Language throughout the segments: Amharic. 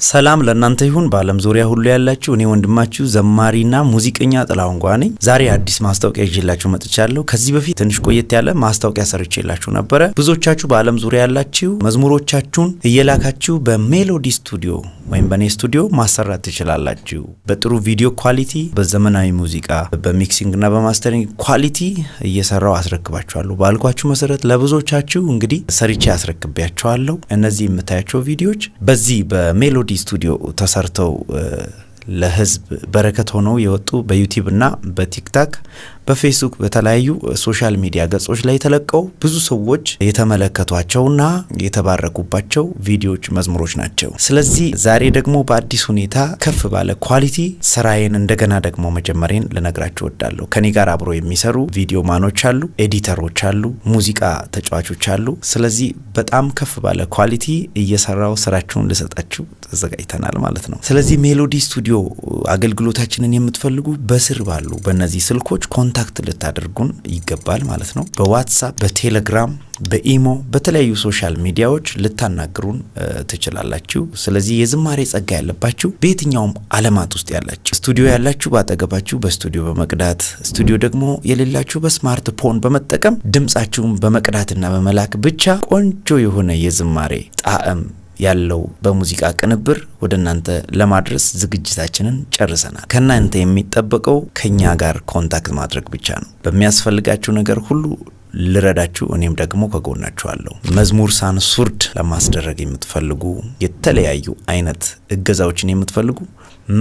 ሰላም ለእናንተ ይሁን በአለም ዙሪያ ሁሉ ያላችሁ እኔ ወንድማችሁ ዘማሪና ሙዚቀኛ ጥላሁን ጓኔ ዛሬ አዲስ ማስታወቂያ ይዤላችሁ መጥቻለሁ። ከዚህ በፊት ትንሽ ቆየት ያለ ማስታወቂያ ሰርቼላችሁ ነበር። ብዙዎቻችሁ በአለም ዙሪያ ያላችሁ መዝሙሮቻችሁን እየላካችሁ በሜሎዲ ስቱዲዮ ወይም በኔ ስቱዲዮ ማሰራት ትችላላችሁ። በጥሩ ቪዲዮ ኳሊቲ፣ በዘመናዊ ሙዚቃ፣ በሚክሲንግና በማስተሪንግ ኳሊቲ እየሰራው አስረክባችኋለሁ። ባልኳችሁ መሰረት ለብዙዎቻችሁ እንግዲህ ሰርቼ አስረክባችኋለሁ። እነዚህ የምታያቸው ቪዲዮዎች በዚህ በሜሎዲ ስቱዲዮ ተሰርተው ለህዝብ በረከት ሆነው የወጡ በዩቲዩብ እና በቲክታክ በፌስቡክ በተለያዩ ሶሻል ሚዲያ ገጾች ላይ ተለቀው ብዙ ሰዎች የተመለከቷቸውና የተባረኩባቸው ቪዲዮዎች መዝሙሮች ናቸው። ስለዚህ ዛሬ ደግሞ በአዲስ ሁኔታ ከፍ ባለ ኳሊቲ ስራዬን እንደገና ደግሞ መጀመሪያን ልነግራችሁ ወዳለሁ። ከኔ ጋር አብሮ የሚሰሩ ቪዲዮ ማኖች አሉ፣ ኤዲተሮች አሉ፣ ሙዚቃ ተጫዋቾች አሉ። ስለዚህ በጣም ከፍ ባለ ኳሊቲ እየሰራው ስራችሁን ልሰጣችሁ ተዘጋጅተናል ማለት ነው። ስለዚህ ሜሎዲ ስቱዲዮ አገልግሎታችንን የምትፈልጉ በስር ባሉ በእነዚህ ስልኮች ኮንታክት ልታደርጉን ይገባል ማለት ነው። በዋትስአፕ፣ በቴሌግራም፣ በኢሞ በተለያዩ ሶሻል ሚዲያዎች ልታናግሩን ትችላላችሁ። ስለዚህ የዝማሬ ጸጋ ያለባችሁ በየትኛውም ዓለማት ውስጥ ያላችሁ ስቱዲዮ ያላችሁ ባጠገባችሁ በስቱዲዮ በመቅዳት ስቱዲዮ ደግሞ የሌላችሁ በስማርትፎን በመጠቀም ድምጻችሁን በመቅዳትና በመላክ ብቻ ቆንጆ የሆነ የዝማሬ ጣዕም ያለው በሙዚቃ ቅንብር ወደናንተ ለማድረስ ዝግጅታችንን ጨርሰናል። ከናንተ የሚጠበቀው ከኛ ጋር ኮንታክት ማድረግ ብቻ ነው። በሚያስፈልጋችሁ ነገር ሁሉ ልረዳችሁ እኔም ደግሞ ከጎናችሁ አለሁ። መዝሙር ሳንሱርድ ለማስደረግ የምትፈልጉ የተለያዩ አይነት እገዛዎችን የምትፈልጉ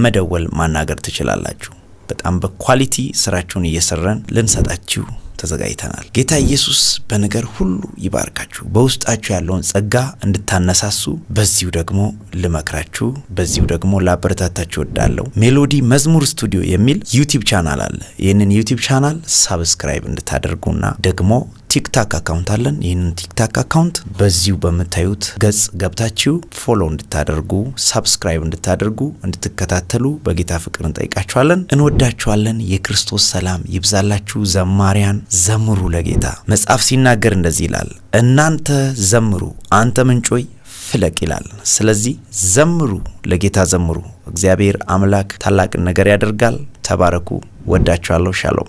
መደወል ማናገር ትችላላችሁ። በጣም በኳሊቲ ስራችሁን እየሰራን ልንሰጣችሁ ተዘጋጅተናል። ጌታ ኢየሱስ በነገር ሁሉ ይባርካችሁ። በውስጣችሁ ያለውን ጸጋ እንድታነሳሱ በዚሁ ደግሞ ልመክራችሁ፣ በዚሁ ደግሞ ላበረታታችሁ ወዳለሁ። ሜሎዲ መዝሙር ስቱዲዮ የሚል ዩቲዩብ ቻናል አለ። ይህንን ዩቲዩብ ቻናል ሳብስክራይብ እንድታደርጉና ደግሞ ቲክታክ አካውንት አለን። ይህንን ቲክታክ አካውንት በዚሁ በምታዩት ገጽ ገብታችሁ ፎሎ እንድታደርጉ፣ ሳብስክራይብ እንድታደርጉ፣ እንድትከታተሉ በጌታ ፍቅር እንጠይቃችኋለን። እንወዳችኋለን። የክርስቶስ ሰላም ይብዛላችሁ። ዘማሪያን ዘምሩ ለጌታ። መጽሐፍ ሲናገር እንደዚህ ይላል፣ እናንተ ዘምሩ አንተ ምንጮይ ፍለቅ ይላል። ስለዚህ ዘምሩ፣ ለጌታ ዘምሩ። እግዚአብሔር አምላክ ታላቅ ነገር ያደርጋል። ተባረኩ። ወዳችኋለሁ። ሻሎም